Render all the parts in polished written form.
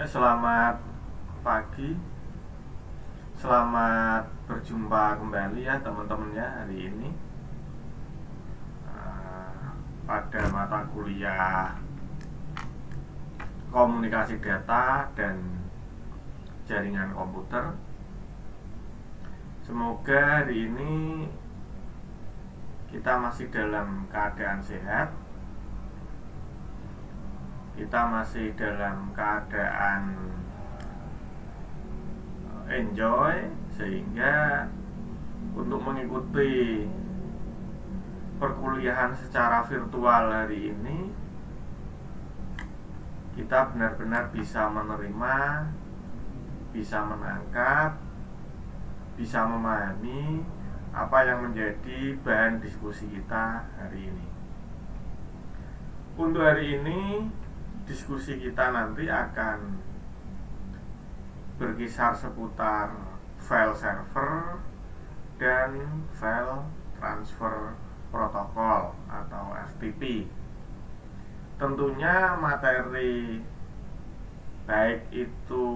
Selamat pagi, selamat berjumpa kembali ya teman-teman ya hari ini pada mata kuliah komunikasi data dan jaringan komputer. Semoga hari ini kita masih dalam keadaan sehat, kita masih dalam keadaan enjoy, sehingga untuk mengikuti perkuliahan secara virtual hari ini kita benar-benar bisa menerima, bisa menangkap, bisa memahami apa yang menjadi bahan diskusi kita hari ini. Untuk hari ini diskusi kita nanti akan berkisar seputar file server dan file transfer protokol atau FTP. Tentunya materi baik itu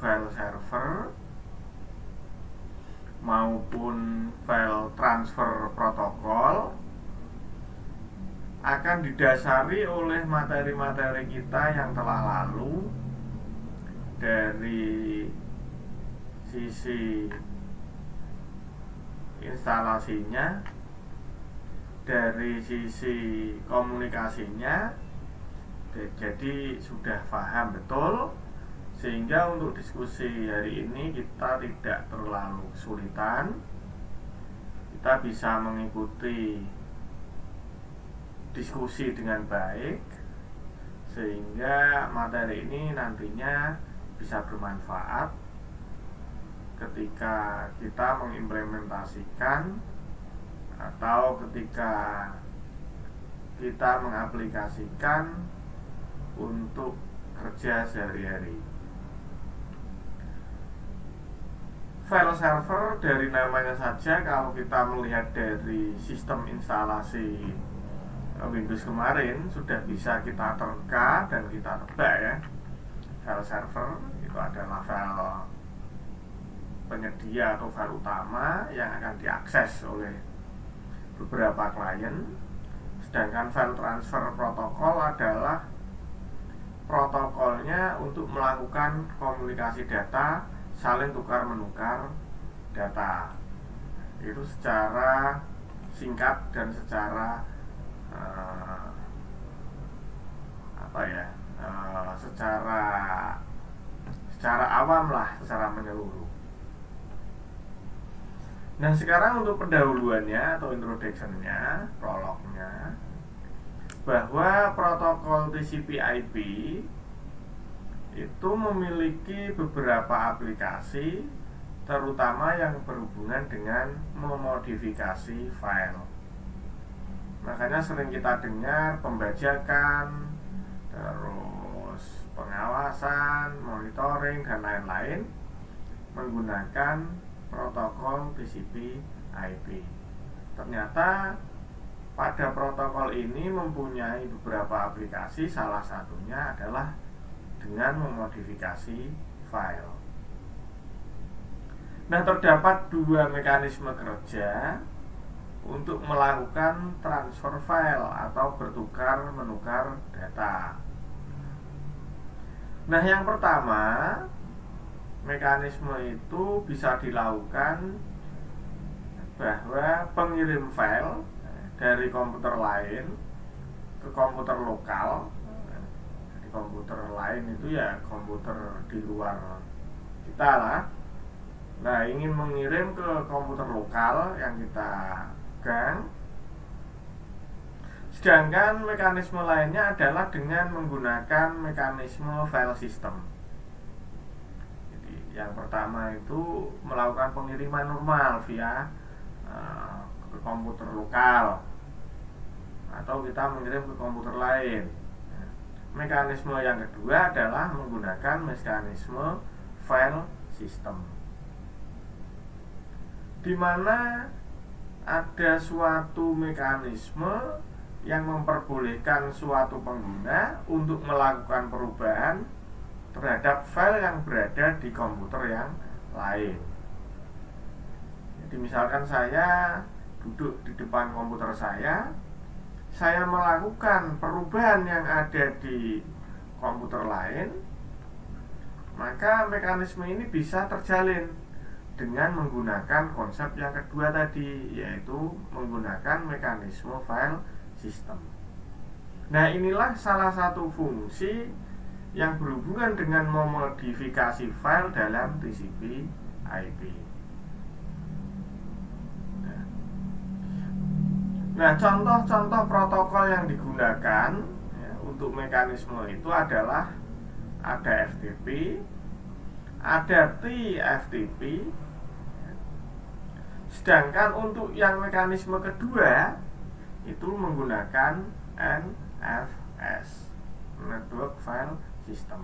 file server maupun file transfer protokol akan didasari oleh materi-materi kita yang telah lalu dari sisi instalasinya, dari sisi komunikasinya. Jadi sudah paham betul, sehingga untuk diskusi hari ini kita tidak terlalu kesulitan. Kita bisa mengikuti diskusi dengan baik, sehingga materi ini nantinya bisa bermanfaat ketika kita mengimplementasikan atau ketika kita mengaplikasikan untuk kerja sehari-hari. File server dari namanya saja, kalau kita melihat dari sistem instalasi Windows kemarin, sudah bisa kita terka dan kita tebak ya. File server itu adalah file penyedia atau file utama yang akan diakses oleh beberapa klien. Sedangkan file transfer protokol adalah protokolnya untuk melakukan komunikasi data, saling tukar menukar data. Itu secara singkat dan secara secara awam lah, secara menyeluruh. Nah, sekarang untuk pendahuluannya atau introduction-nya, prolognya, bahwa protokol TCP/IP itu memiliki beberapa aplikasi, terutama yang berhubungan dengan memodifikasi file. Makanya sering kita dengar pembajakan, terus pengawasan, monitoring, dan lain-lain menggunakan protokol TCP/IP. Ternyata pada protokol ini mempunyai beberapa aplikasi, salah satunya adalah dengan memodifikasi file. Nah, terdapat dua mekanisme kerja untuk melakukan transfer file atau bertukar menukar data. Nah, yang pertama, mekanisme itu bisa dilakukan bahwa pengirim file dari komputer lain ke komputer lokal. Di komputer lain itu ya komputer di luar kita lah. Nah, ingin mengirim ke komputer lokal yang kita pegang. Sedangkan mekanisme lainnya adalah dengan menggunakan mekanisme file system. Jadi yang pertama itu melakukan pengiriman normal via ke komputer lokal, atau kita mengirim ke komputer lain. Mekanisme yang kedua adalah menggunakan mekanisme file system, di mana ada suatu mekanisme yang memperbolehkan suatu pengguna untuk melakukan perubahan terhadap file yang berada di komputer yang lain. Jadi misalkan saya duduk di depan komputer saya melakukan perubahan yang ada di komputer lain, maka mekanisme ini bisa terjalin dengan menggunakan konsep yang kedua tadi, yaitu menggunakan mekanisme file system. Nah, inilah salah satu fungsi yang berhubungan dengan memodifikasi file dalam TCP/IP. Nah, contoh-contoh protokol yang digunakan ya, untuk mekanisme itu adalah ada FTP, ada TFTP. Sedangkan untuk yang mekanisme kedua itu menggunakan NFS, Network File System.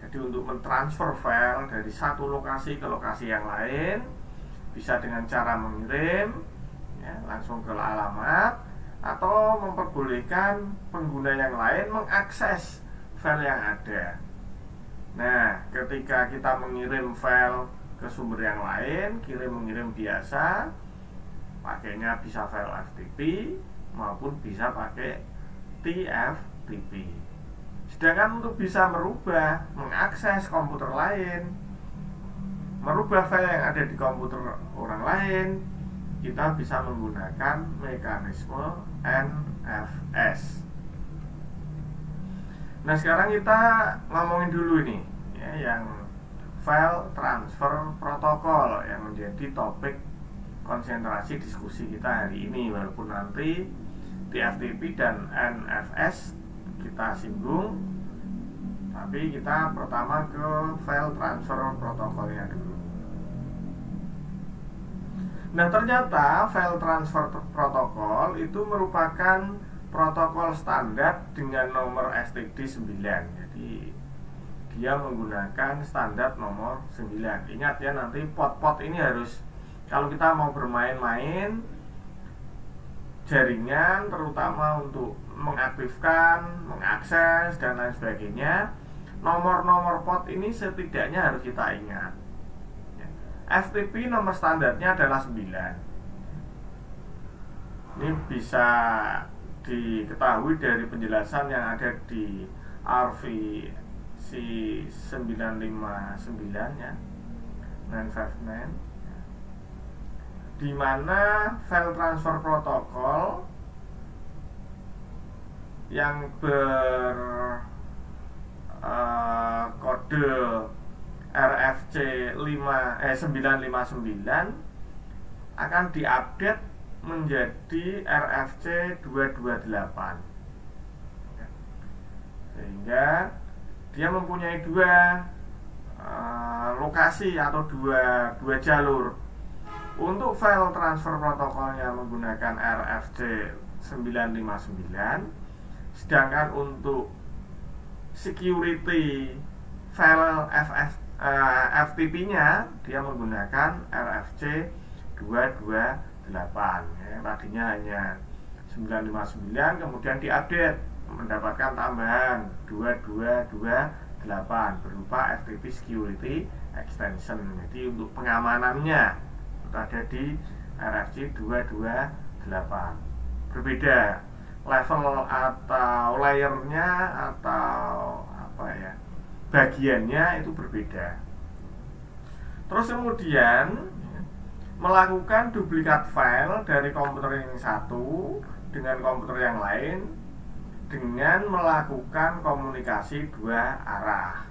Jadi untuk mentransfer file dari satu lokasi ke lokasi yang lain bisa dengan cara mengirim ya, langsung ke alamat, atau memperbolehkan pengguna yang lain mengakses file yang ada. Nah, ketika kita mengirim file ke sumber yang lain, kirim-mengirim biasa, pakainya bisa file FTP maupun bisa pakai TFTP. Sedangkan untuk bisa merubah, mengakses komputer lain, merubah file yang ada di komputer orang lain, kita bisa menggunakan mekanisme NFS. Nah, sekarang kita ngomongin dulu nih ya, yang file transfer protokol yang menjadi topik konsentrasi diskusi kita hari ini. Walaupun nanti TFTP dan NFS kita singgung, tapi kita pertama ke file transfer protokolnya dulu. Nah, ternyata file transfer protokol itu merupakan protokol standar dengan nomor STD 9. Jadi dia menggunakan standar nomor 9. Ingat ya, nanti pot-pot ini harus, kalau kita mau bermain-main jaringan, terutama untuk mengaktifkan, mengakses, dan lain sebagainya, nomor-nomor pot ini setidaknya harus kita ingat. FTP nomor standarnya adalah 9. Ini bisa diketahui dari penjelasan yang ada di RFC 959 ya, 959, di mana file transfer protokol yang berkode RFC 959 akan diupdate menjadi RFC 228, sehingga dia mempunyai dua lokasi atau dua jalur. Untuk file transfer protokolnya menggunakan RFC 959, sedangkan untuk security file FTP-nya dia menggunakan RFC 228 ya. Tadinya hanya 959, kemudian diupdate mendapatkan tambahan 2228 berupa FTP Security Extension. Jadi untuk pengamanannya itu ada di RFC 228. Berbeda level atau layernya atau apa ya, bagiannya itu berbeda. Terus kemudian melakukan duplikat file dari komputer yang satu dengan komputer yang lain dengan melakukan komunikasi dua arah.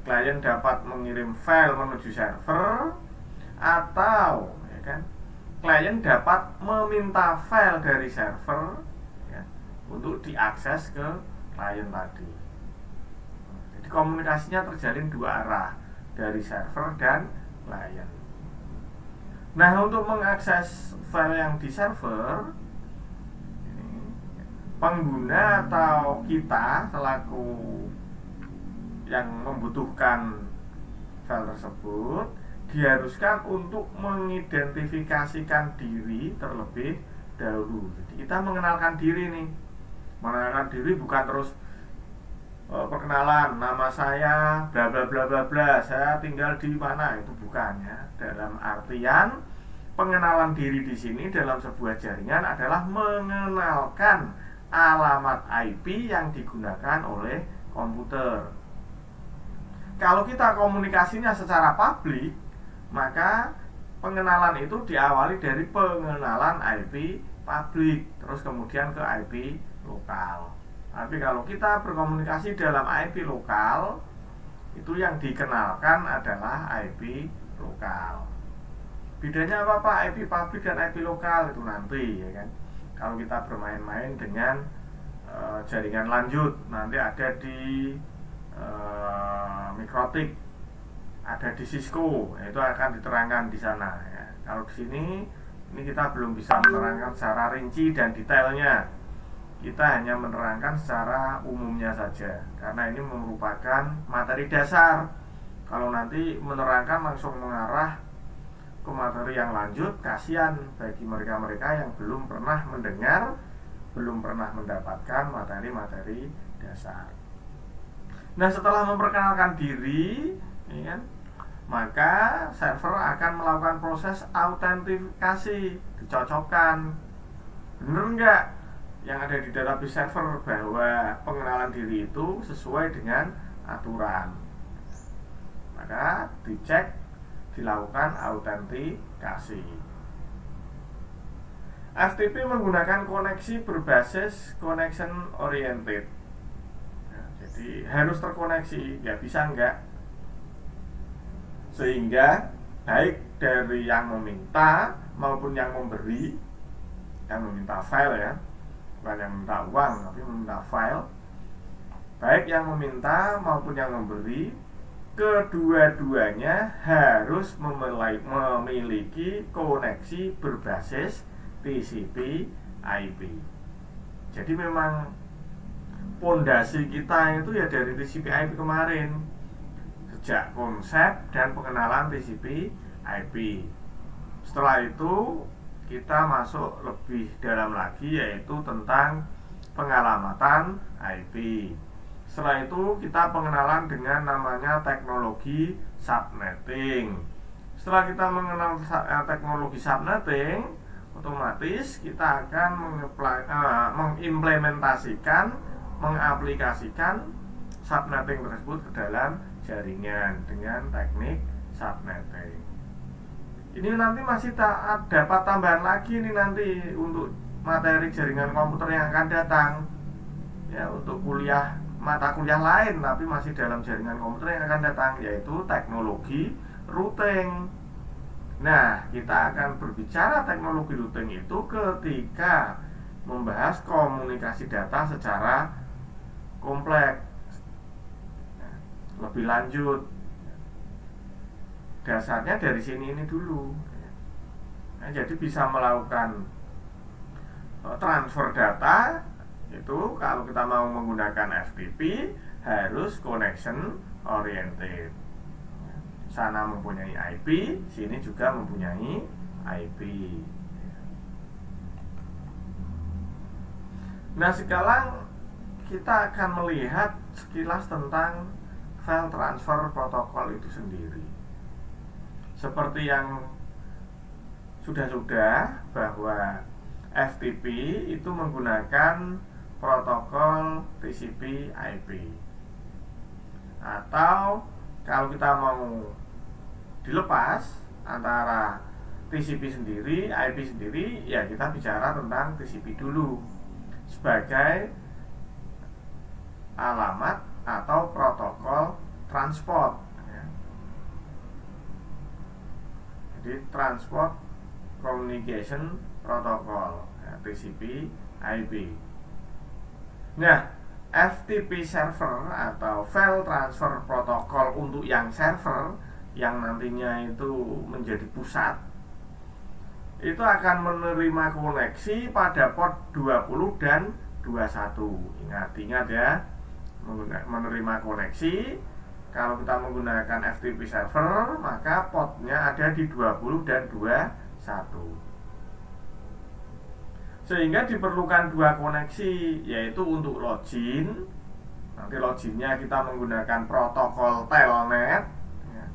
Klien dapat mengirim file menuju server, atau ya kan, klien dapat meminta file dari server ya, untuk diakses ke klien tadi. Jadi komunikasinya terjalin dua arah, dari server dan klien. Nah, untuk mengakses file yang di server, pengguna atau kita selaku yang membutuhkan file tersebut diharuskan untuk mengidentifikasikan diri terlebih dahulu. Jadi kita mengenalkan diri nih. Mengenalkan diri bukan terus perkenalan, nama saya bla bla bla bla bla, saya tinggal di mana, itu bukan ya. Dalam artian pengenalan diri di sini dalam sebuah jaringan adalah mengenalkan alamat IP yang digunakan oleh komputer. Kalau kita komunikasinya secara publik, maka pengenalan itu diawali dari pengenalan IP publik, terus kemudian ke IP lokal. Tapi kalau kita berkomunikasi dalam IP lokal, itu yang dikenalkan adalah IP lokal. Bedanya apa Pak? IP publik dan IP lokal itu nanti ya kan. Kalau kita bermain-main dengan jaringan lanjut, nanti ada di Mikrotik, ada di Cisco, itu akan diterangkan di sana ya. Kalau di sini ini kita belum bisa menerangkan secara rinci dan detailnya. Kita hanya menerangkan secara umumnya saja, karena ini merupakan materi dasar. Kalau nanti menerangkan langsung mengarah ke materi yang lanjut, kasihan bagi mereka-mereka yang belum pernah mendengar, belum pernah mendapatkan materi-materi dasar. Nah, setelah memperkenalkan diri, ya kan, maka server akan melakukan proses autentikasi, dicocokkan bener nggak yang ada di database server bahwa pengenalan diri itu sesuai dengan aturan. Maka dicek, dilakukan autentikasi. FTP menggunakan koneksi berbasis connection oriented. Jadi harus terkoneksi, nggak bisa enggak. Sehingga baik dari yang meminta maupun yang memberi, yang meminta file ya, bukan yang minta uang tapi meminta file, baik yang meminta maupun yang memberi, kedua-duanya harus memiliki koneksi berbasis TCP/IP. Jadi memang pondasi kita itu ya dari TCP/IP kemarin, sejak konsep dan pengenalan TCP/IP. Setelah itu kita masuk lebih dalam lagi, yaitu tentang pengalamatan IP. Setelah itu kita pengenalan dengan namanya teknologi subnetting. Setelah kita mengenal teknologi subnetting, otomatis kita akan mengimplementasikan, mengaplikasikan subnetting tersebut ke dalam jaringan dengan teknik subnetting. Ini nanti masih dapat tambahan lagi nih nanti untuk materi jaringan komputer yang akan datang ya, untuk mata kuliah lain tapi masih dalam jaringan komputer yang akan datang, yaitu teknologi routing. Nah, kita akan berbicara teknologi routing itu ketika membahas komunikasi data secara kompleks, lebih lanjut. Dasarnya dari sini ini dulu. Nah, jadi bisa melakukan transfer data itu kalau kita mau menggunakan FTP harus connection oriented. Sana mempunyai IP, sini juga mempunyai IP. Nah, sekarang kita akan melihat sekilas tentang file transfer protokol itu sendiri. Seperti yang sudah bahwa FTP itu menggunakan protokol TCP/IP. Atau kalau kita mau dilepas antara TCP sendiri, IP sendiri, ya kita bicara tentang TCP dulu sebagai alamat atau protokol transport. Jadi transport communication protocol ya, TCP/IP. Nah, FTP server atau file transfer protocol untuk yang server yang nantinya itu menjadi pusat, itu akan menerima koneksi pada port 20 dan 21. Ingat ya, menerima koneksi. Kalau kita menggunakan FTP server, maka portnya ada di 20 dan 21. Sehingga diperlukan dua koneksi, yaitu untuk login Nanti loginnya kita menggunakan protokol telnet ya.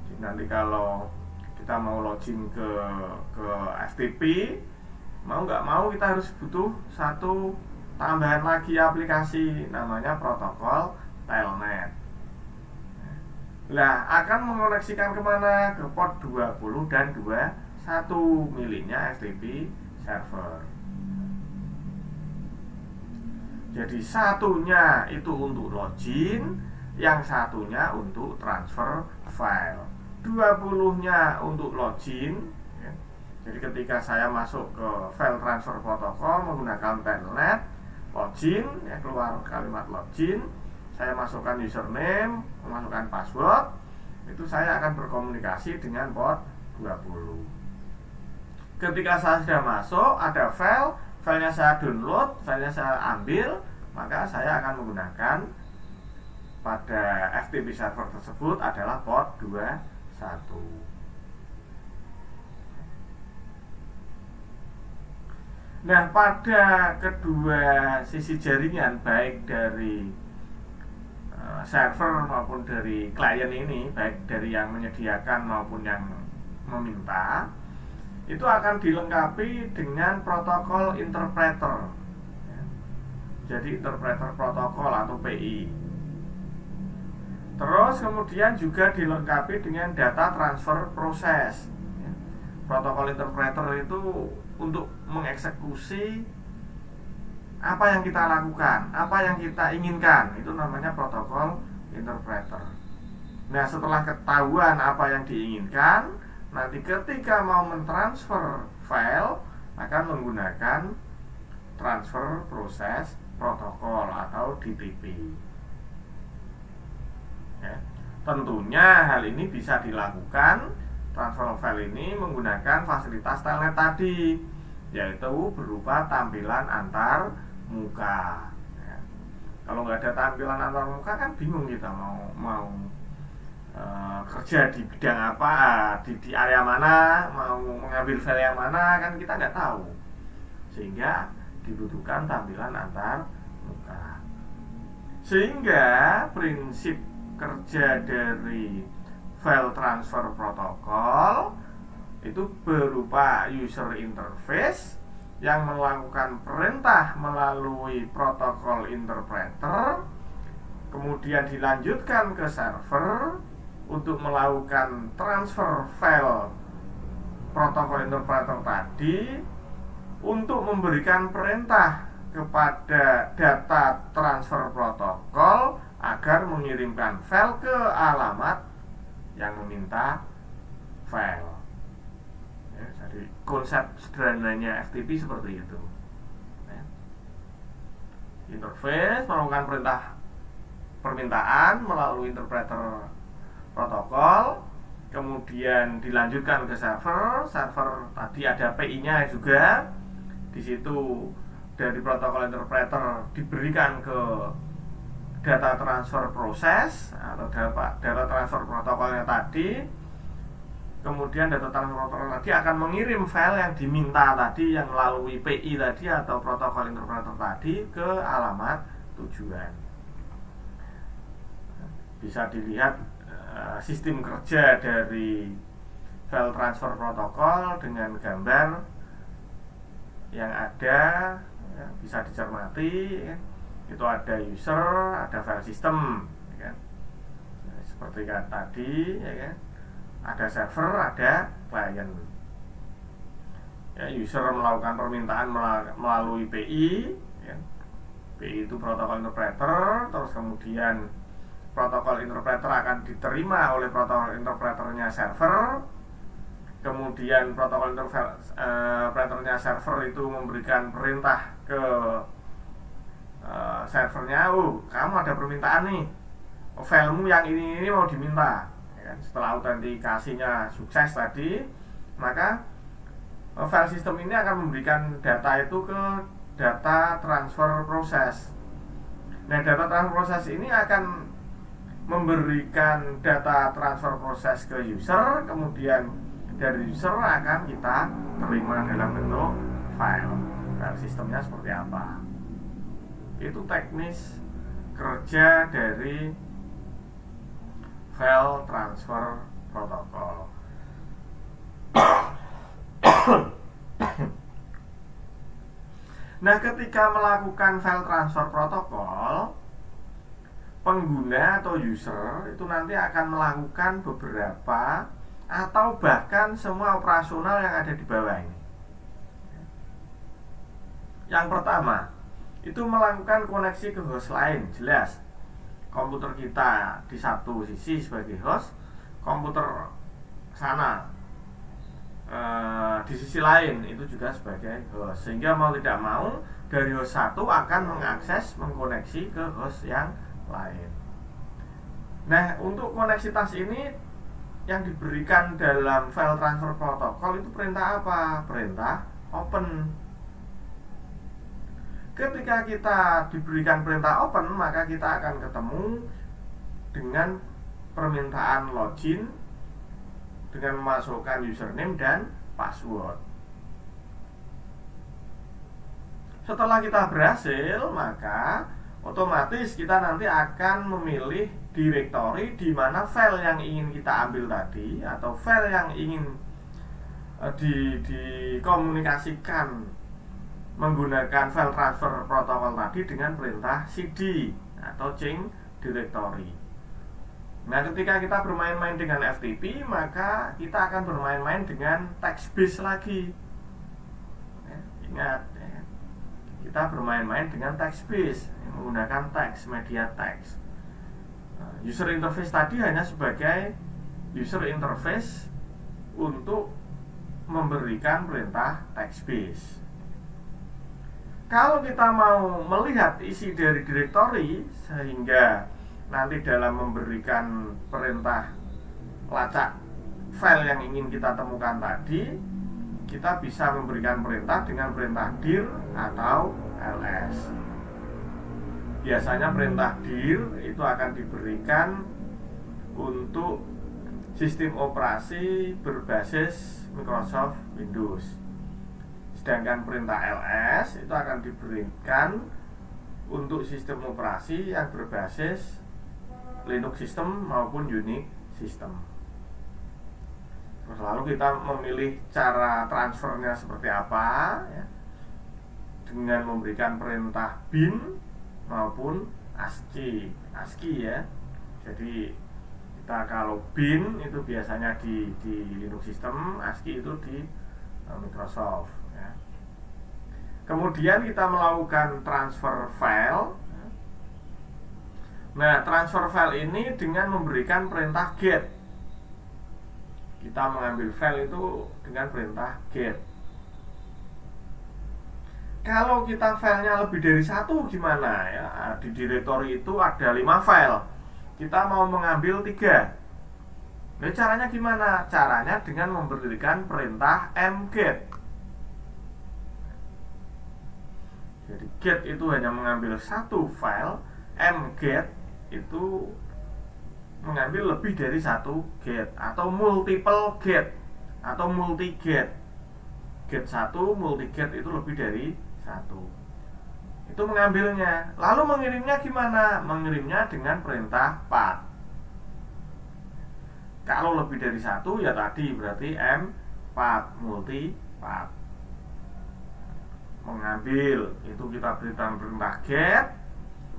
Jadi nanti kalau kita mau login ke FTP, mau nggak mau kita harus butuh satu tambahan lagi aplikasi namanya protokol telnet. Nah, akan mengoneksikan kemana? Ke port 20 dan 21 miliknya FTP server. Jadi satunya itu untuk login, yang satunya untuk transfer file. 20-nya untuk login ya. Jadi ketika saya masuk ke file transfer protokol menggunakan telnet, login ya, keluar kalimat login, saya masukkan username, memasukkan password, itu saya akan berkomunikasi dengan port 20. Ketika saya sudah masuk, ada filenya saya download, filenya saya ambil, maka saya akan menggunakan pada FTP server tersebut adalah port 21. Nah, pada kedua sisi jaringan, baik dari server maupun dari klien ini, baik dari yang menyediakan maupun yang meminta, itu akan dilengkapi dengan protokol interpreter. Jadi interpreter protokol atau PI. Terus kemudian juga dilengkapi dengan data transfer proses. Protokol interpreter itu untuk mengeksekusi apa yang kita lakukan, apa yang kita inginkan, itu namanya protokol interpreter. Nah, setelah ketahuan apa yang diinginkan, nanti ketika mau mentransfer file akan menggunakan transfer proses protokol atau DTP. Ya, tentunya hal ini bisa dilakukan transfer file ini menggunakan fasilitas telnet tadi, yaitu berupa tampilan antar muka ya. Kalau nggak ada tampilan antar muka kan bingung kita mau kerja di bidang apa, di area mana, mau mengambil file yang mana, kan kita nggak tahu, sehingga dibutuhkan tampilan antar muka. Sehingga prinsip kerja dari file transfer protokol itu berupa user interface yang melakukan perintah melalui protokol interpreter, kemudian dilanjutkan ke server untuk melakukan transfer file protokol interpreter tadi untuk memberikan perintah kepada data transfer protokol agar mengirimkan file ke alamat yang meminta file. Jadi konsep sederhananya FTP seperti itu. Interface melakukan permintaan melalui interpreter protokol, kemudian dilanjutkan ke server. Server tadi ada PI-nya juga. Di situ dari protokol interpreter diberikan ke data transfer proses atau data transfer protokolnya tadi. Kemudian data transfer protokol tadi akan mengirim file yang diminta tadi, yang melalui PI tadi atau protokol interpreter tadi, ke alamat tujuan. Bisa dilihat sistem kerja dari file transfer protokol dengan gambar yang ada ya, bisa dicermati ya. Itu ada user, ada file system ya kan? Seperti kan tadi ya kan? Ada server, ada client ya. User melakukan permintaan melalui PI ya. PI itu protokol interpreter. Terus kemudian protokol interpreter akan diterima oleh protokol interpreternya server. Kemudian protokol interpreternya server itu memberikan perintah ke servernya, kamu ada permintaan nih, filemu yang ini mau diminta. Setelah autentikasinya sukses tadi, maka file system ini akan memberikan data itu ke data transfer proses. Nah, data transfer proses ini akan memberikan data transfer proses ke user, kemudian dari user akan kita terima dalam bentuk file. File sistemnya seperti apa? Itu teknis kerja dari file transfer protokol. Nah, ketika melakukan file transfer protokol, pengguna atau user itu nanti akan melakukan beberapa atau bahkan semua operasional yang ada di bawah ini. Yang pertama, itu melakukan koneksi ke host lain. Jelas, komputer kita di satu sisi sebagai host, komputer sana di sisi lain itu juga sebagai host. Sehingga mau tidak mau dari host satu akan mengakses, mengkoneksi ke host yang lain. Nah, untuk koneksitas ini yang diberikan dalam file transfer protokol itu perintah apa? Perintah open. Ketika kita diberikan perintah open, maka kita akan ketemu dengan permintaan login dengan memasukkan username dan password. Setelah kita berhasil, maka otomatis kita nanti akan memilih directory di mana file yang ingin kita ambil tadi atau file yang ingin dikomunikasikan menggunakan file transfer protokol tadi dengan perintah cd atau change directory. Nah, ketika kita bermain-main dengan FTP, maka kita akan bermain-main dengan text base lagi. Ingat, kita bermain-main dengan text base menggunakan teks, media teks. User interface tadi hanya sebagai user interface untuk memberikan perintah text base. Kalau kita mau melihat isi dari directory sehingga nanti dalam memberikan perintah lacak file yang ingin kita temukan tadi, kita bisa memberikan perintah dengan perintah dir atau ls. Biasanya perintah dir itu akan diberikan untuk sistem operasi berbasis Microsoft Windows. Sedangkan perintah ls itu akan diberikan untuk sistem operasi yang berbasis Linux system maupun Unix system. Terus lalu kita memilih cara transfernya seperti apa ya, dengan memberikan perintah bin maupun ASCII ya. Jadi kita kalau bin itu biasanya di Linux system, ASCII itu di Microsoft ya. Kemudian kita melakukan transfer file. Nah, transfer file ini dengan memberikan perintah get. Kita mengambil file itu dengan perintah get. Kalau kita filenya lebih dari satu gimana ya? Di directory itu ada 5 file. Kita mau mengambil 3. Nah, caranya gimana? Caranya dengan memberikan perintah mget. Jadi get itu hanya mengambil satu file, mget itu mengambil lebih dari satu get atau multiple get atau multi get. Get 1, multi get itu lebih dari 1. Itu mengambilnya. Lalu mengirimnya gimana? Mengirimnya dengan perintah path. Kalau lebih dari 1 ya tadi berarti path, multi path. Mengambil itu kita berikan perintah get,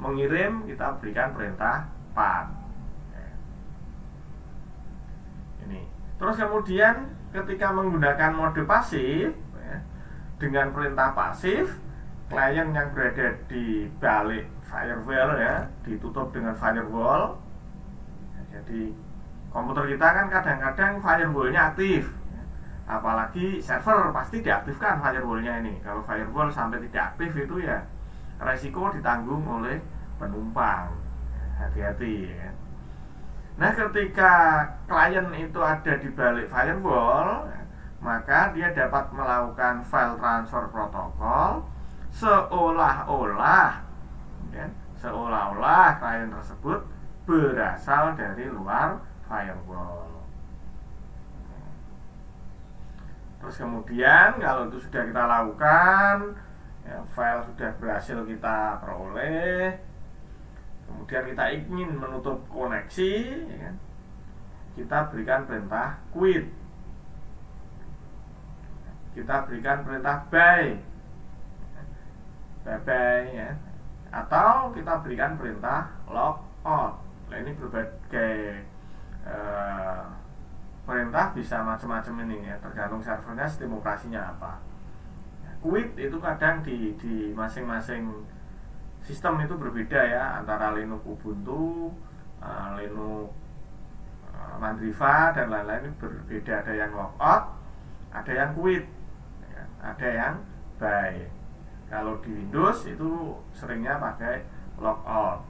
mengirim kita berikan perintah path. Ini. Terus kemudian ketika menggunakan mode pasif ya, dengan perintah pasif, klien yang berada di balik firewall ya ditutup dengan firewall. Jadi komputer kita kan kadang-kadang firewallnya aktif, apalagi server pasti diaktifkan firewallnya ini. Kalau firewall sampai tidak aktif itu ya resiko ditanggung oleh penumpang. Hati-hati ya. Nah, ketika klien itu ada di balik firewall, maka dia dapat melakukan file transfer protokol seolah-olah klien tersebut berasal dari luar firewall. Terus kemudian kalau itu sudah kita lakukan ya, file sudah berhasil kita peroleh, kemudian kita ingin menutup koneksi, ya kan? Kita berikan perintah quit. Kita berikan perintah bye bye, ya. Atau kita berikan perintah log out. Nah, ini berbagai perintah bisa macam-macam ini, ya, tergantung servernya, sistem operasinya apa. Quit itu kadang di masing-masing sistem itu berbeda, ya, antara Linux Ubuntu, Linux Mandriva dan lain-lain berbeda. Ada yang logout, ada yang quit, ya, ada yang bye. Kalau di Windows itu seringnya pakai logout.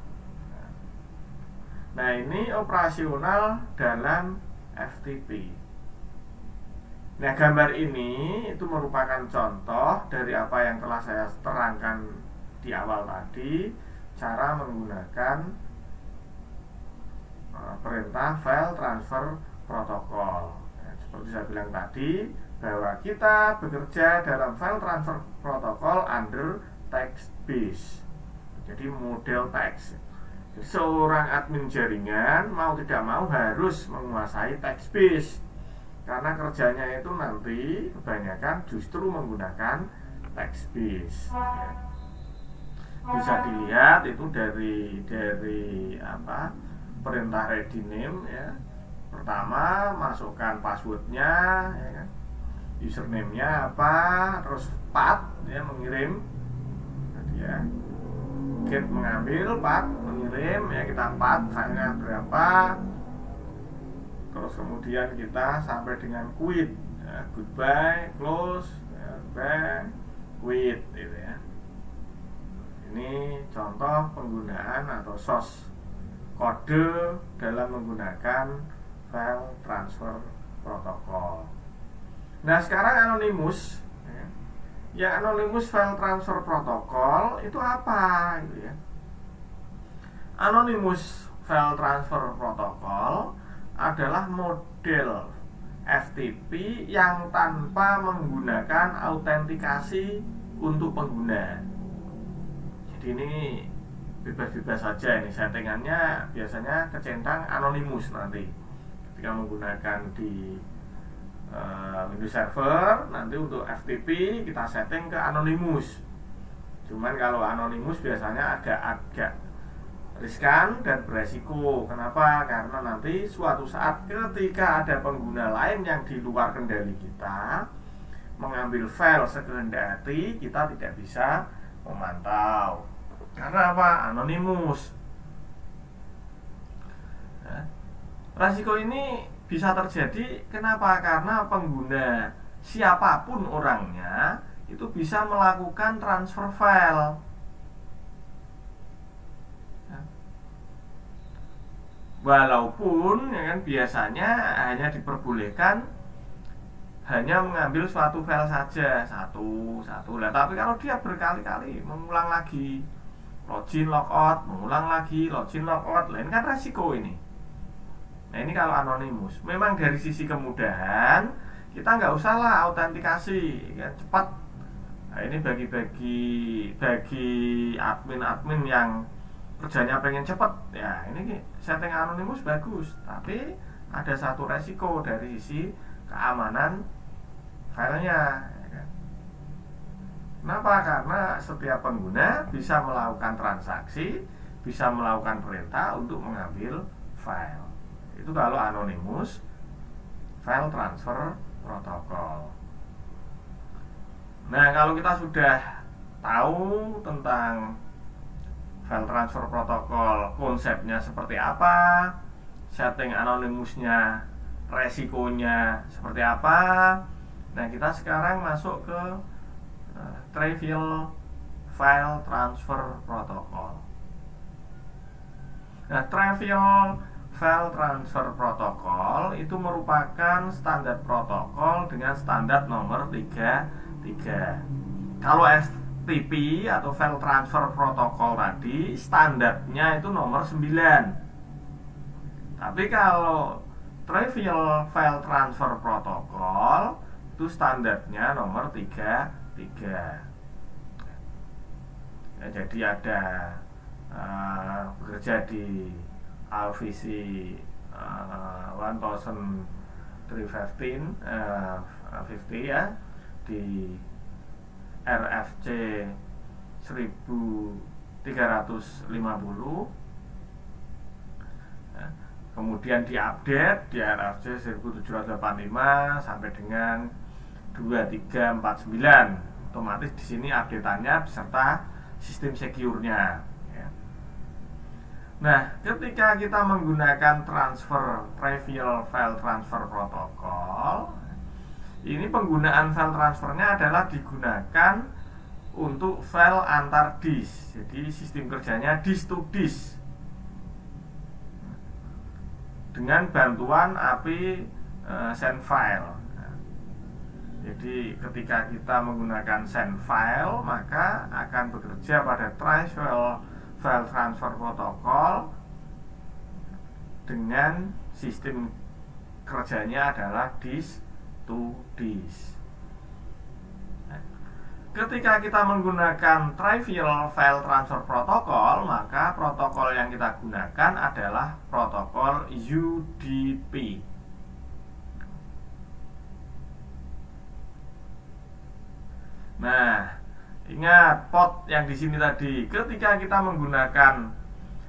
Nah, ini operasional dalam FTP. Nah, gambar ini itu merupakan contoh dari apa yang telah saya terangkan di awal tadi, cara menggunakan perintah file transfer protokol. Nah, seperti saya bilang tadi, bahwa kita bekerja dalam file transfer protokol under text base. Jadi model teks. Jadi seorang admin jaringan mau tidak mau harus menguasai text base, karena kerjanya itu nanti kebanyakan justru menggunakan text base. Bisa dilihat itu dari perintah ready name, ya. Pertama masukkan passwordnya, ya kan? Username-nya apa, terus path, ya, mengirim, ya. Get mengambil, path mengirim, ya, kita path filenya berapa, terus kemudian kita sampai dengan quit, ya, goodbye, close, ya, back, quit, gitu, ya. Ini contoh penggunaan atau source kode dalam menggunakan file transfer protokol. Nah, sekarang Anonymous, ya. Yang Anonymous file transfer protokol itu apa, gitu, ya. Anonymous file transfer protokol adalah model FTP yang tanpa menggunakan autentikasi untuk pengguna. Jadi ini bebas-bebas saja, ini settingannya biasanya kecentang Anonymous nanti. Ketika menggunakan di Windows Server, nanti untuk FTP kita setting ke Anonymous. Cuman kalau Anonymous biasanya agak riskan dan beresiko. Kenapa? Karena nanti suatu saat ketika ada pengguna lain yang di luar kendali kita mengambil file sekehendak hati, kita tidak bisa memantau. Karena apa? Anonymous. Nah, resiko ini bisa terjadi. Kenapa? Karena pengguna siapapun orangnya itu bisa melakukan transfer file. Walaupun, ya kan, biasanya hanya diperbolehkan hanya mengambil suatu file saja, satu. Lah, tapi kalau dia berkali-kali mengulang lagi, login logout, mengulang lagi, login logout, lain kan resiko ini. Nah, ini kalau Anonymous. Memang dari sisi kemudahan kita nggak usah lah autentikasi, ya, cepat. Nah, ini bagi admin yang kerjanya pengen cepat, ya, ini setting Anonymous bagus. Tapi ada satu resiko dari sisi keamanan filenya, ya kan? Kenapa? Karena setiap pengguna bisa melakukan transaksi, bisa melakukan perintah untuk mengambil file. Itu kalau Anonymous file transfer protokol. Nah, kalau kita sudah tahu tentang file transfer protokol, konsepnya seperti apa, setting Anonymousnya, resikonya seperti apa, nah, kita sekarang masuk ke trivial file transfer protokol. Nah, trivial file transfer protokol itu merupakan standar protokol dengan standar nomor 33. Kalau FTP atau file transfer protokol tadi standarnya itu nomor 9. Tapi kalau trivial file transfer protokol itu standarnya nomor 33. Ya, jadi ada bekerja di RVC 1315 ya, di RFC 1350, kemudian diupdate di RFC 1785 sampai dengan 2349. Otomatis di sini update-annya beserta sistem secure-nya. Nah, ketika kita menggunakan trivial file transfer protocol, ini penggunaan file transfernya adalah digunakan untuk file antar disk. Jadi sistem kerjanya disk to disk dengan bantuan API send file. Jadi ketika kita menggunakan send file, maka akan bekerja pada trivial file transfer protocol dengan sistem kerjanya adalah disk to disk. Ketika kita menggunakan trivial file transfer protocol, maka protokol yang kita gunakan adalah protokol UDP. Nah, ingat port yang di sini tadi. Ketika kita menggunakan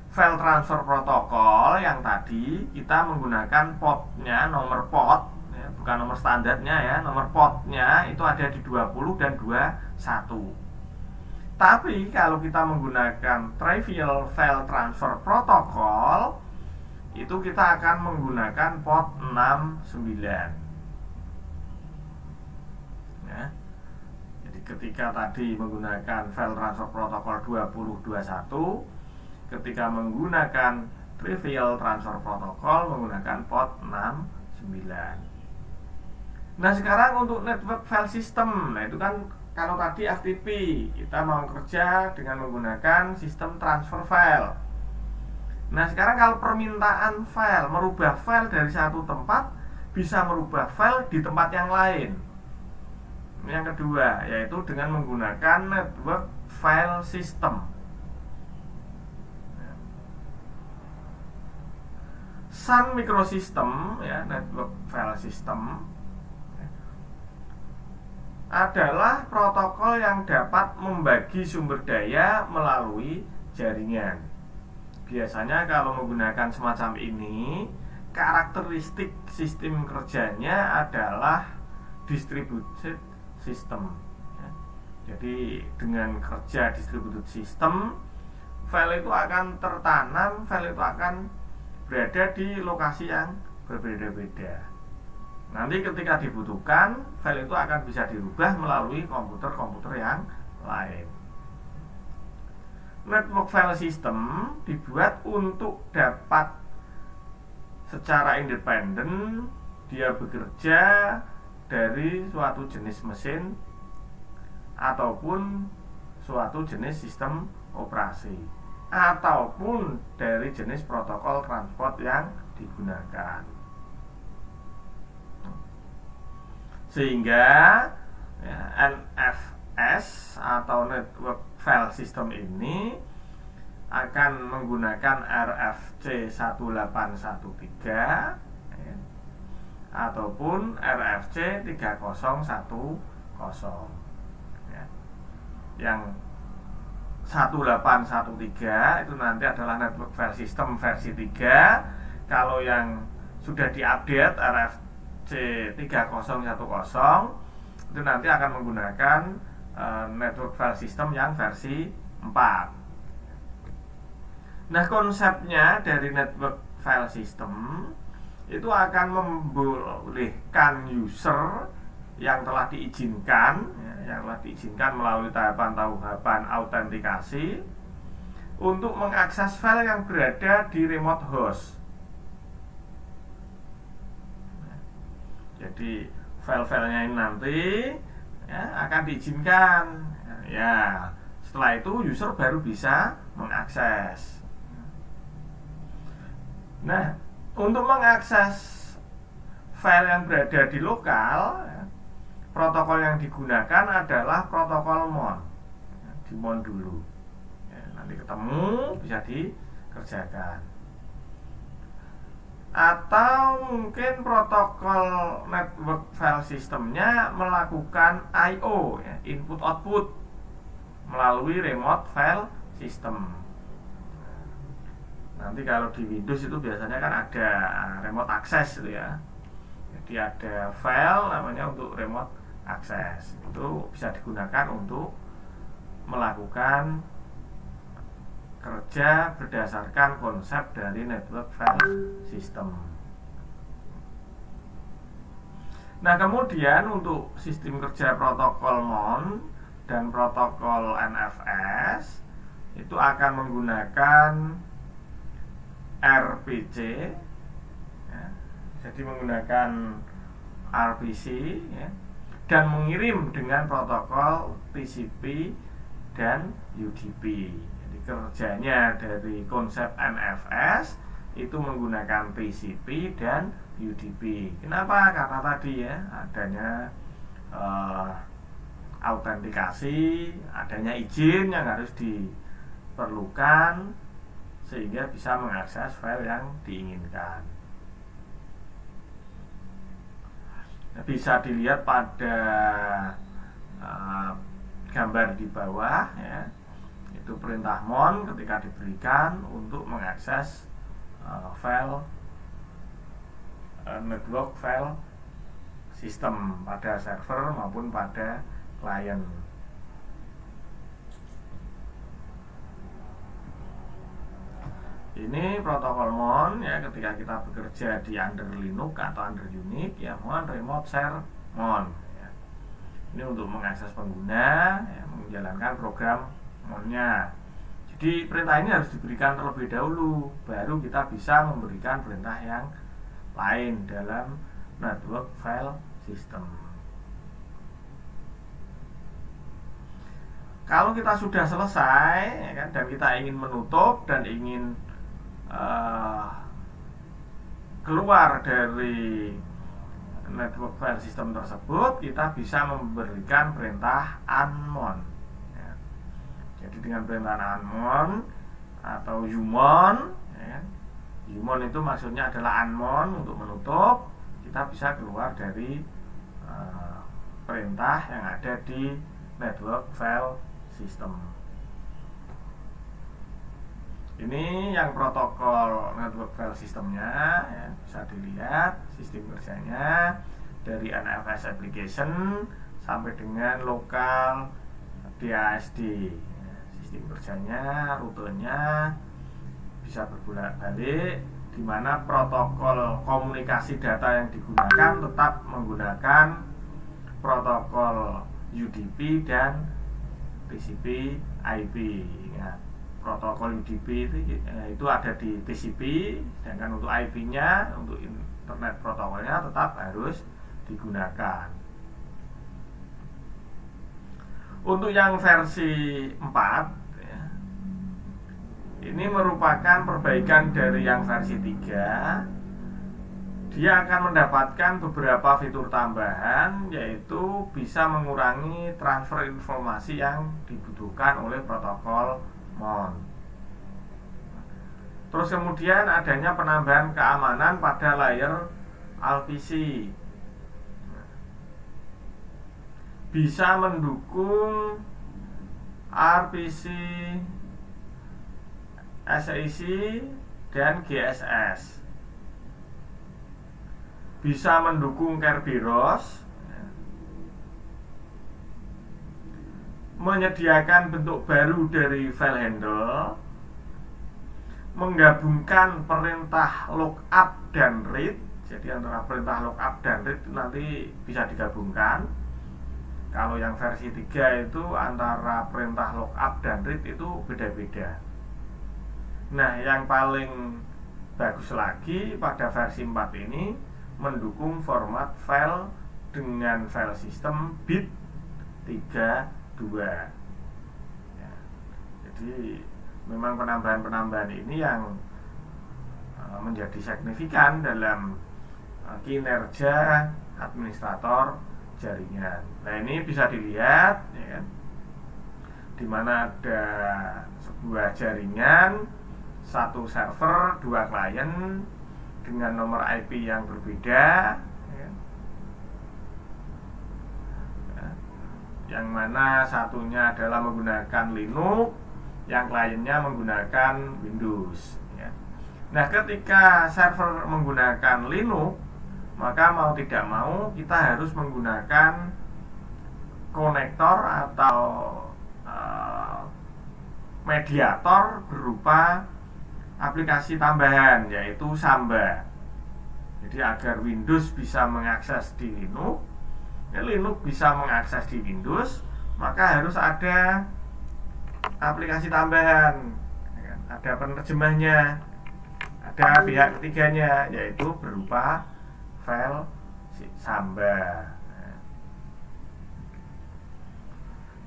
file transfer protokol yang tadi, kita menggunakan portnya, nomor port ya, bukan nomor standarnya ya, nomor portnya itu ada di 20 dan 21. Tapi kalau kita menggunakan trivial file transfer protocol, itu kita akan menggunakan port 69 ya. Ketika tadi menggunakan file transfer protokol 2021, ketika menggunakan trivial transfer protocol menggunakan port 69. Nah, sekarang untuk network file system, nah itu kan kalau tadi FTP, kita mau kerja dengan menggunakan sistem transfer file. Nah, sekarang kalau permintaan file, merubah file dari satu tempat bisa merubah file di tempat yang lain. Yang kedua, yaitu dengan menggunakan network file system. Sun Microsystem ya, network file system adalah protokol yang dapat membagi sumber daya melalui jaringan. Biasanya kalau menggunakan semacam ini, karakteristik sistem kerjanya adalah distributed system ya. Jadi dengan kerja distributed system, file itu akan tertanam, file itu akan berada di lokasi yang berbeda-beda. Nanti ketika dibutuhkan, file itu akan bisa dirubah melalui komputer-komputer yang lain. Network file system dibuat untuk dapat secara independen dia bekerja dari suatu jenis mesin ataupun suatu jenis sistem operasi ataupun dari jenis protokol transport yang digunakan. Sehingga ya, NFS atau network file system ini akan menggunakan RFC 1813 ya, ataupun RFC 3010 ya. Yang 1813 itu nanti adalah network file system versi 3. Kalau yang sudah diupdate RFC 3010 itu nanti akan menggunakan network file system yang versi 4. Nah, konsepnya dari network file system itu akan membolehkan user yang telah diizinkan melalui tahapan autentikasi untuk mengakses file yang berada di remote host. Jadi file-filenya ini nanti ya, akan diizinkan. Ya, setelah itu user baru bisa mengakses. Nah, untuk mengakses file yang berada di lokal, protokol yang digunakan adalah protokol MON. Di MON dulu. ya, nanti ketemu bisa dikerjakan. Atau mungkin protokol network file systemnya melakukan I/O, ya, input output melalui remote file system. Nanti kalau di Windows itu biasanya kan ada remote access itu ya. Jadi ada file namanya untuk remote access. Itu bisa digunakan untuk melakukan kerja berdasarkan konsep dari network file system. Nah, kemudian untuk sistem kerja protokol MON dan protokol NFS itu akan menggunakan RPC, ya, jadi menggunakan RPC, ya, dan mengirim dengan protokol TCP dan UDP. Kerjanya dari konsep NFS itu menggunakan TCP dan UDP. Kenapa? Karena tadi ya adanya autentikasi, adanya izin yang harus diperlukan sehingga bisa mengakses file yang diinginkan. Bisa dilihat pada gambar di bawah ya. Itu perintah MON ketika diberikan untuk mengakses file network file system pada server maupun pada klien. Ini protokol MON ya, ketika kita bekerja di under Linux atau under Unix ya, MON remote share MON ya. Ini untuk mengakses pengguna ya, menjalankan program MON-nya. Jadi perintah ini harus diberikan terlebih dahulu, baru kita bisa memberikan perintah yang lain dalam network file system. Kalau kita sudah selesai ya kan, dan kita ingin menutup dan ingin keluar dari network file system tersebut, kita bisa memberikan perintah unmon. Jadi dengan perintah unmon atau umon ya, umon itu maksudnya adalah unmon untuk menutup, kita bisa keluar dari perintah yang ada di network file system. Ini yang protokol network file systemnya ya, bisa dilihat sistem kerjanya dari NFS application sampai dengan local DASD. Sistem kerjanya, rutenya bisa berbolak-balik, di mana protokol komunikasi data yang digunakan tetap menggunakan protokol UDP dan TCP/IP. Ya, protokol UDP itu ada di TCP, sedangkan untuk IP-nya, untuk internet protokolnya tetap harus digunakan. Untuk yang versi 4 ini merupakan perbaikan dari yang versi 3. Dia akan mendapatkan beberapa fitur tambahan, yaitu bisa mengurangi transfer informasi yang dibutuhkan oleh protokol MON. Terus kemudian adanya penambahan keamanan pada layer RPC. Bisa mendukung RPC SAC dan GSS, bisa mendukung Kerberos, menyediakan bentuk baru dari file handle, menggabungkan perintah lookup dan read. Jadi antara perintah lookup dan read nanti bisa digabungkan. Kalau yang versi 3 itu antara perintah lookup dan read itu beda-beda. Nah, yang paling bagus lagi pada versi 4 ini mendukung format file dengan file system bit 32 ya. Jadi memang penambahan-penambahan ini yang menjadi signifikan dalam kinerja administrator jaringan. Nah, ini bisa dilihat ya kan, di mana ada sebuah jaringan, satu server, dua klien dengan nomor IP yang berbeda, ya. Yang mana satunya adalah menggunakan Linux, yang kliennya menggunakan Windows, ya. Nah, ketika server menggunakan Linux, maka mau tidak mau kita harus menggunakan konektor atau mediator berupa aplikasi tambahan, yaitu Samba. Jadi agar Windows bisa mengakses di Linux, Linux bisa mengakses di Windows, maka harus ada aplikasi tambahan, ada penerjemahnya, ada pihak ketiganya, yaitu berupa file Samba.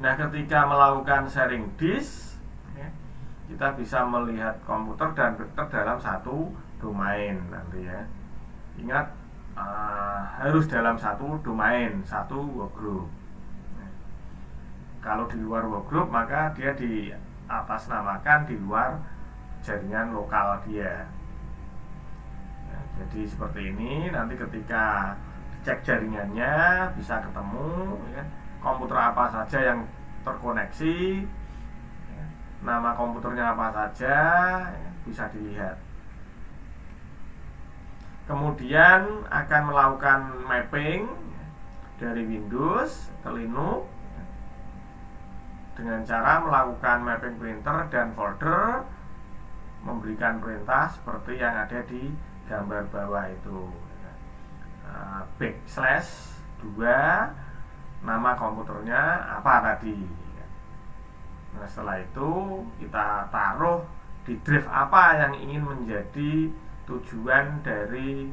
Nah, ketika melakukan sharing disk, kita bisa melihat komputer dan printer dalam satu domain nanti, ya. Ingat, harus dalam satu domain, satu workgroup. Kalau di luar workgroup, maka dia diatasnamakan di luar jaringan lokal dia. Jadi seperti ini, nanti ketika dicek jaringannya bisa ketemu, ya, komputer apa saja yang terkoneksi, ya, nama komputernya apa saja, ya, bisa dilihat. Kemudian akan melakukan mapping dari Windows ke Linux dengan cara melakukan mapping printer dan folder, memberikan perintah seperti yang ada di gambar bawah itu, backslash 2 nama komputernya apa tadi. Nah, setelah itu kita taruh di drive apa yang ingin menjadi tujuan dari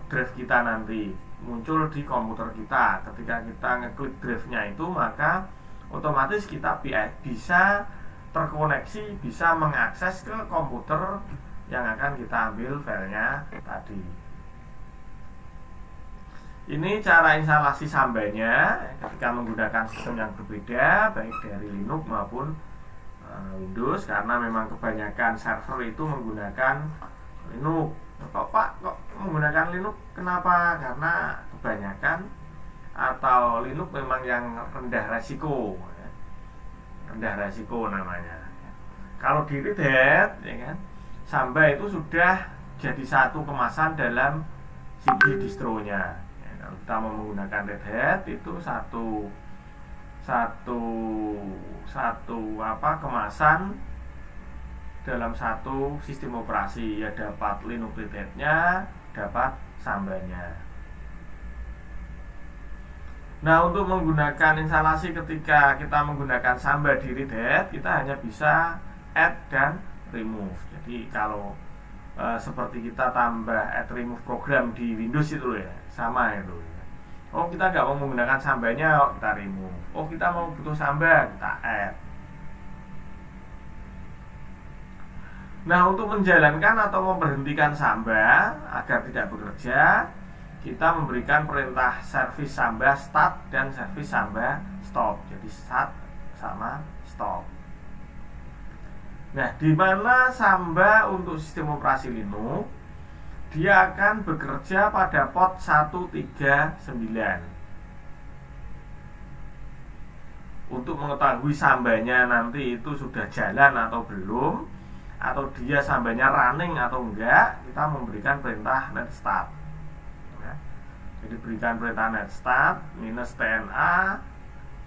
drive kita nanti, muncul di komputer kita. Ketika kita ngeklik drive-nya itu, maka otomatis kita bisa terkoneksi, bisa mengakses ke komputer yang akan kita ambil filenya tadi. Ini cara instalasi Sambanya ketika menggunakan sistem yang berbeda, baik dari Linux maupun Windows, karena memang kebanyakan server itu menggunakan Linux. Kok Pak, kok menggunakan Linux? Kenapa? Karena kebanyakan atau Linux memang yang rendah resiko, ya. Rendah resiko namanya. Kalau di Red Hat, ya kan, Samba itu sudah jadi satu kemasan dalam CD distronya. Ya, kalau kita mau menggunakan Red Hat itu satu kemasan dalam satu sistem operasi, ya, dapat Linux Red Hat-nya, dapat Sambanya. Nah, untuk menggunakan instalasi ketika kita menggunakan Samba di Red Hat, kita hanya bisa add dan remove. Jadi kalau seperti kita tambah add remove program di Windows itu, ya, sama itu, ya. Oh, kita nggak mau menggunakan Sambanya, kita remove. Oh, kita mau butuh Samba, kita add. Nah, untuk menjalankan atau memberhentikan Samba agar tidak bekerja, kita memberikan perintah service Samba start dan service Samba stop. Jadi start sama stop. Nah, di mana Samba untuk sistem operasi Linux, dia akan bekerja pada port 139. Untuk mengetahui Sambanya nanti itu sudah jalan atau belum, atau dia Sambanya running atau enggak, kita memberikan perintah net start. Jadi berikan perintah net start -tna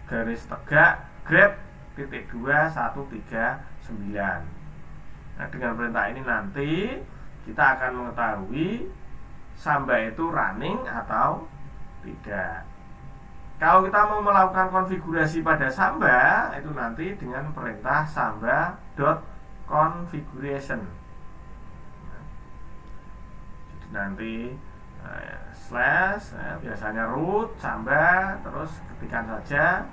garis tegak grep .2.139. Nah, dengan perintah ini nanti kita akan mengetahui Samba itu running atau tidak. Kalau kita mau melakukan konfigurasi pada Samba, itu nanti dengan perintah samba.configuration. Jadi nanti slash, biasanya root Samba, terus ketikkan saja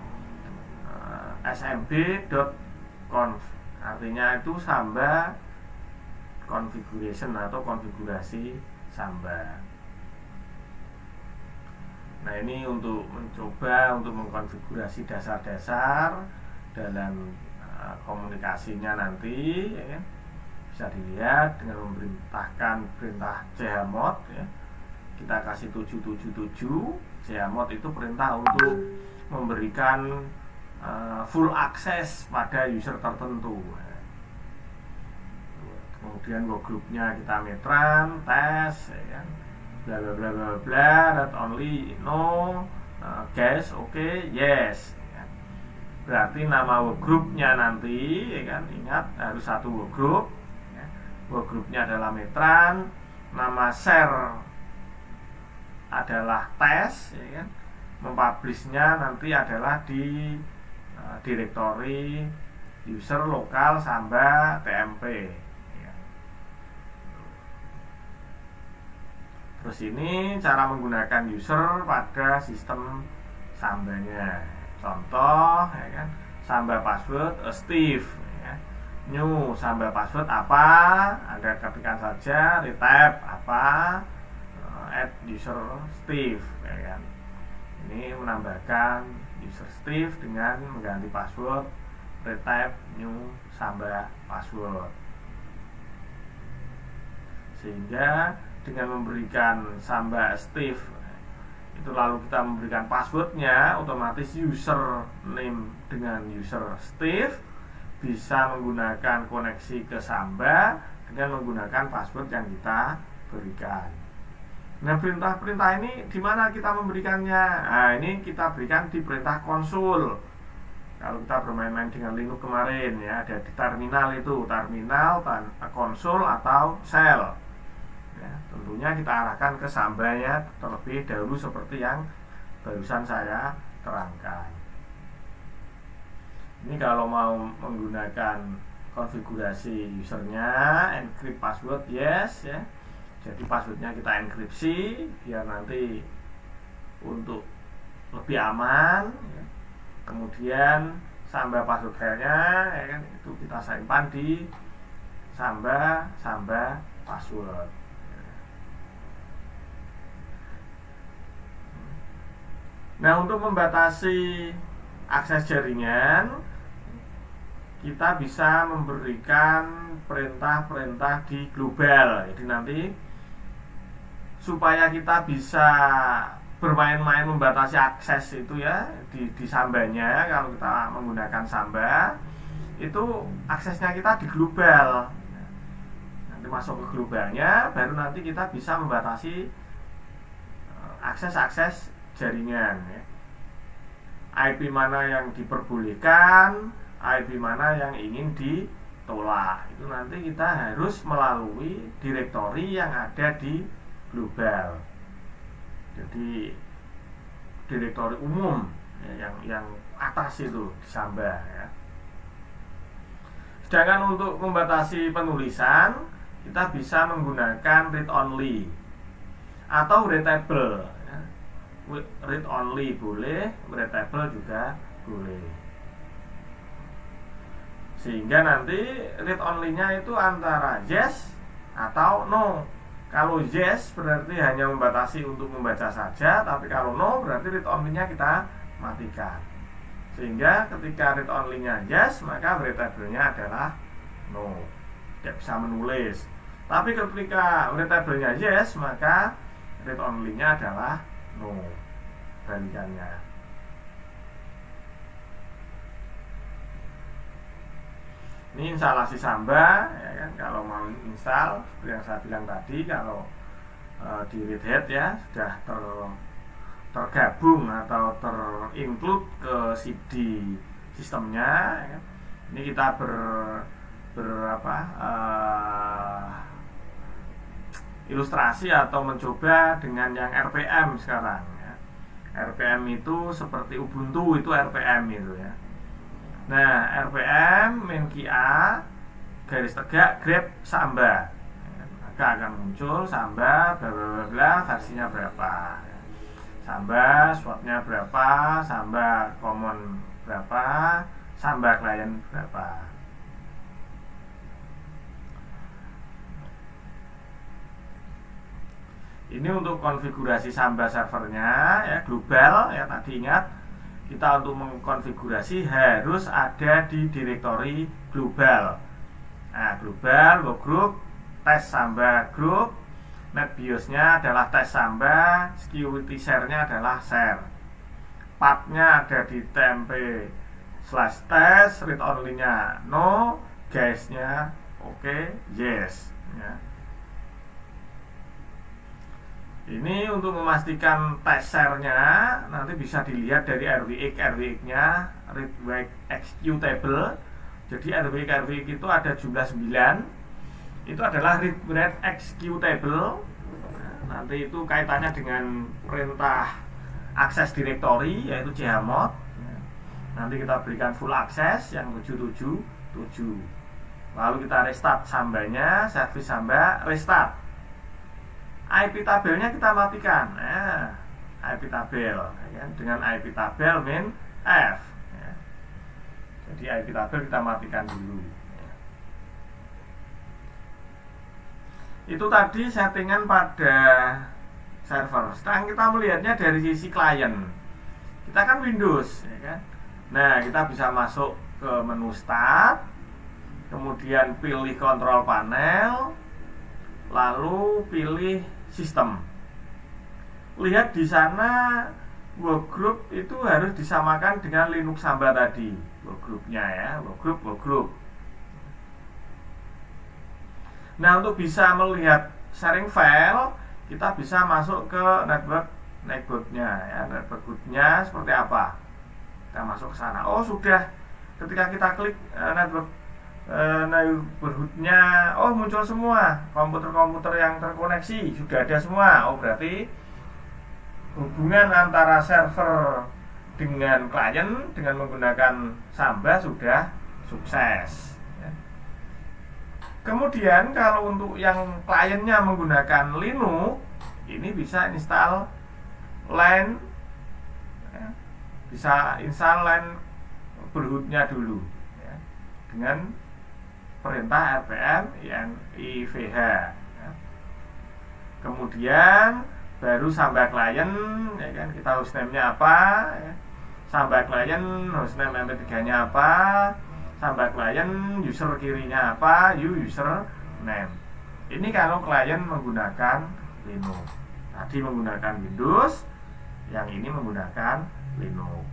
smb.conf, artinya itu Samba configuration atau konfigurasi Samba. Nah, ini untuk mencoba untuk mengkonfigurasi dasar-dasar dalam komunikasinya nanti, ya kan? Bisa dilihat dengan memerintahkan perintah chmod, ya. Kita kasih 777. Chmod itu perintah untuk memberikan full akses pada user tertentu. Kemudian workgroupnya kita metran, tes, ya kan? Bla bla bla bla bla, read only, no, guys, oke, yes. Berarti nama workgroupnya nanti, ya kan, ingat harus satu workgroup, ya. Workgroupnya adalah metran, nama share adalah tes, ya kan. Mempublishnya nanti adalah di direktori user lokal Samba tmp, ya. Terus ini cara menggunakan user pada sistem Sambanya. Contoh, ya kan, Samba password Steve, ya. New Samba password apa? Anda ketikkan saja, retype apa, add user Steve, ya kan. Ini menambahkan user Steve dengan mengganti password, retype new Samba password. Sehingga dengan memberikan Samba Steve itu lalu kita memberikan passwordnya, otomatis user name dengan user Steve bisa menggunakan koneksi ke Samba dengan menggunakan password yang kita berikan. Nah, perintah-perintah ini di mana kita memberikannya? Nah, ini kita berikan di perintah konsul. Kalau kita bermain-main dengan Linux kemarin, ya, ada di terminal itu, terminal, konsul atau shell. Ya, tentunya kita arahkan ke Sambanya terlebih dahulu seperti yang barusan saya terangkan. Ini kalau mau menggunakan konfigurasi usernya, encrypt password, yes, ya. Jadi passwordnya kita enkripsi biar nanti untuk lebih aman, ya. Kemudian Samba password filenya, ya kan, itu kita simpan di Samba password. Nah, untuk membatasi akses jaringan, kita bisa memberikan perintah-perintah di global. Jadi nanti supaya kita bisa bermain-main membatasi akses itu, ya, di Sambanya, kalau kita menggunakan Samba itu aksesnya kita di global. Nanti masuk ke globalnya, baru nanti kita bisa membatasi akses-akses jaringan, ya. IP mana yang diperbolehkan, IP mana yang ingin ditolak, itu nanti kita harus melalui direktori yang ada di global. Jadi direktori umum, ya, yang atas itu di Samba, ya. Sedangkan untuk membatasi penulisan, kita bisa menggunakan read only atau readable. Read only boleh, readable juga boleh. Sehingga nanti read only-nya itu antara yes atau no. Kalau yes berarti hanya membatasi untuk membaca saja, tapi kalau no berarti read only-nya kita matikan. Sehingga ketika read only-nya yes, maka readable-nya adalah no, tidak bisa menulis. Tapi ketika readable-nya yes, maka read only-nya adalah no, balikannya. Ini instalasi Samba, ya kan. Kalau mau install seperti yang saya bilang tadi, kalau di Red Hat, ya, sudah tergabung atau terinclude ke CD sistemnya, ya kan. Ini kita ilustrasi atau mencoba dengan yang RPM sekarang, ya. RPM itu seperti Ubuntu, itu RPM itu, ya. Nah, RPM -a garis tegak grep Samba, maka akan muncul Samba bla bla bla, versinya berapa, Samba swapnya berapa, Samba common berapa, Samba client berapa. Ini untuk konfigurasi Samba servernya, ya, global, ya, tadi ingat kita untuk mengkonfigurasi harus ada di direktori global. Nah, global workgroup tes Samba group, NetBIOS-nya adalah tes Samba, security share-nya adalah share. Path-nya ada di temp/test, read only-nya no, guys-nya oke, yes ya. Ini untuk memastikan test share-nya nanti bisa dilihat dari RWX-nya, read write executable. Jadi RWX itu ada jumlah 9. Itu adalah read write executable. Nanti itu kaitannya dengan perintah akses directory yaitu chmod. Nanti kita berikan full access yang 777. Lalu kita restart Sambanya, service Samba restart. IP tabelnya kita matikan. Nah, IP tabel ya, dengan IP tabel min F ya. Jadi IP tabel kita matikan dulu ya. Itu tadi settingan pada server. Sekarang kita melihatnya dari sisi klien. Kita kan Windows ya kan. Nah, kita bisa masuk ke menu start, kemudian pilih control panel, lalu pilih sistem. Lihat di sana workgroup itu harus disamakan dengan Linux Samba tadi, workgroupnya ya, workgroup. Nah, untuk bisa melihat sharing file, kita bisa masuk ke networknya ya, networknya seperti apa. Kita masuk ke sana. Oh, sudah. Ketika kita klik neighborhood-nya, oh muncul semua komputer-komputer yang terkoneksi, sudah ada semua. Oh, berarti hubungan antara server dengan klien dengan menggunakan Samba sudah sukses ya. Kemudian kalau untuk yang kliennya menggunakan Linux, ini bisa install LAN ya. Bisa install LAN berhood-nya dulu ya, dengan perintah rpm invh ya. Kemudian baru Samba client ya kan, kita hostname-nya apa ya. Samba client hostname mp3-nya apa, Samba client user kirinya apa, user name. Ini kalau klien menggunakan Linux. Tadi menggunakan Windows, yang ini menggunakan Linux.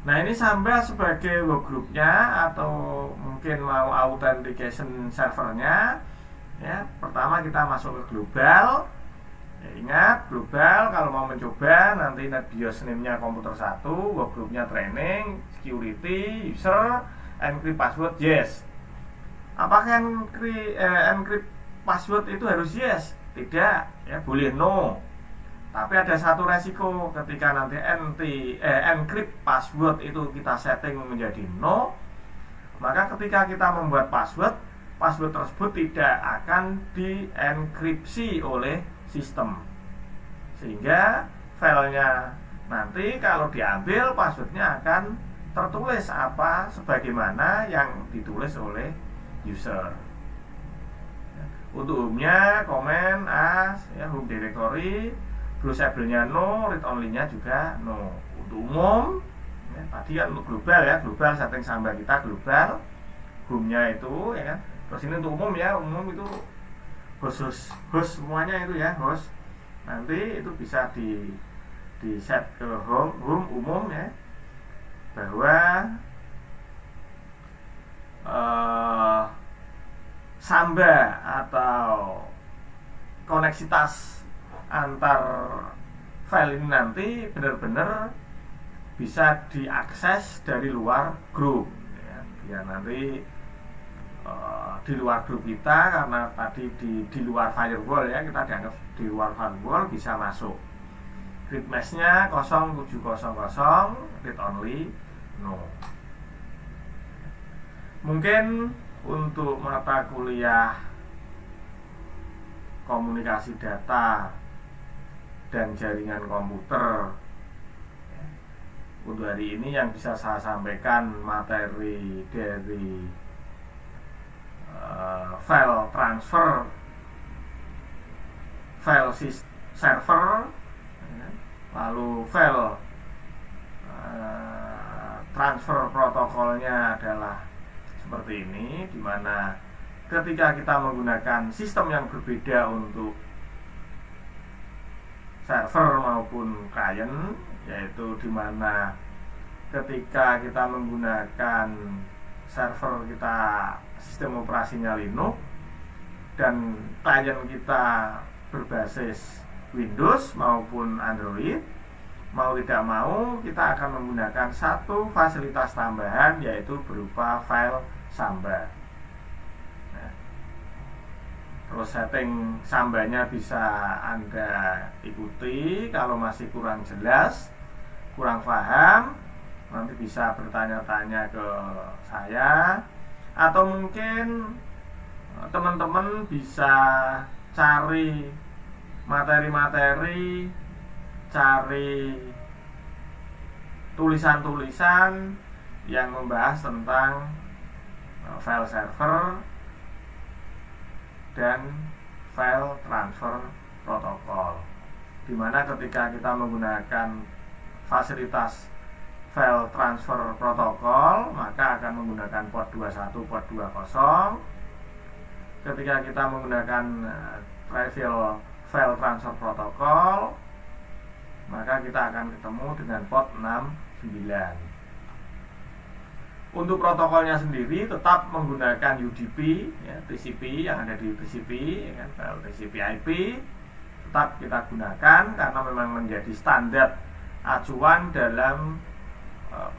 Nah, ini Samba sebagai workgroupnya atau mungkin mau authentication servernya ya. Pertama kita masuk ke global ya, ingat global kalau mau mencoba nanti NetBIOS name-nya komputer 1, workgroupnya training, security, user, encrypt password yes. Apakah encrypt password itu harus yes? Tidak ya, boleh no. Tapi ada satu resiko ketika nanti encrypt password itu kita setting menjadi no, maka ketika kita membuat password tersebut tidak akan dienkripsi oleh sistem, sehingga filenya nanti kalau diambil passwordnya akan tertulis apa sebagaimana yang ditulis oleh user. Untuk home-nya comment as ya, home directory, closable-nya no, read only-nya juga no. Untuk umum ya, tadi kan untuk global ya, global setting Samba kita global, home-nya itu ya kan. Terus ini untuk umum ya, umum itu host semuanya itu ya, host. Nanti itu bisa di set ke home umum ya, bahwa Samba atau koneksitas antar file ini nanti benar-benar bisa diakses dari luar grup ya, biar nanti di luar grup kita, karena tadi di luar firewall ya, kita dianggap di luar firewall bisa masuk. Read mesh-nya 0700, read only no. Mungkin untuk mata kuliah komunikasi data dan jaringan komputer untuk hari ini yang bisa saya sampaikan materi dari file transfer, file server, lalu file transfer protokolnya adalah seperti ini, di mana ketika kita menggunakan sistem yang berbeda untuk server maupun klien, yaitu di mana ketika kita menggunakan server kita sistem operasinya Linux dan klien kita berbasis Windows maupun Android, mau tidak mau kita akan menggunakan satu fasilitas tambahan, yaitu berupa file Samba. Nah, terus setting Sambanya bisa Anda ikuti. Kalau masih kurang jelas, kurang paham, nanti bisa bertanya-tanya ke saya, atau mungkin teman-teman bisa cari materi-materi, cari tulisan-tulisan yang membahas tentang file server dan file transfer protokol, dimana ketika kita menggunakan fasilitas file transfer protokol maka akan menggunakan port 21, port 20. Ketika kita menggunakan trivial file transfer protokol maka kita akan ketemu dengan port 69. Untuk protokolnya sendiri tetap menggunakan UDP, ya, TCP yang ada di TCP, ya kan, file TCP/IP tetap kita gunakan karena memang menjadi standar acuan dalam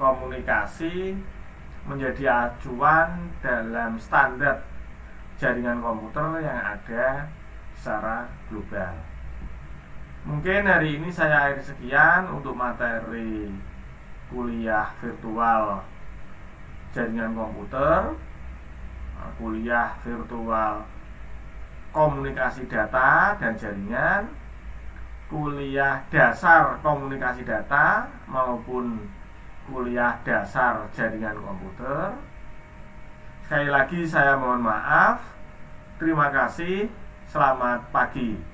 komunikasi, menjadi acuan dalam standar jaringan komputer yang ada secara global. Mungkin hari ini saya akhiri sekian untuk materi kuliah virtual jaringan komputer, kuliah virtual komunikasi data dan jaringan, kuliah dasar komunikasi data maupun kuliah dasar jaringan komputer. Sekali lagi saya mohon maaf. Terima kasih. Selamat pagi.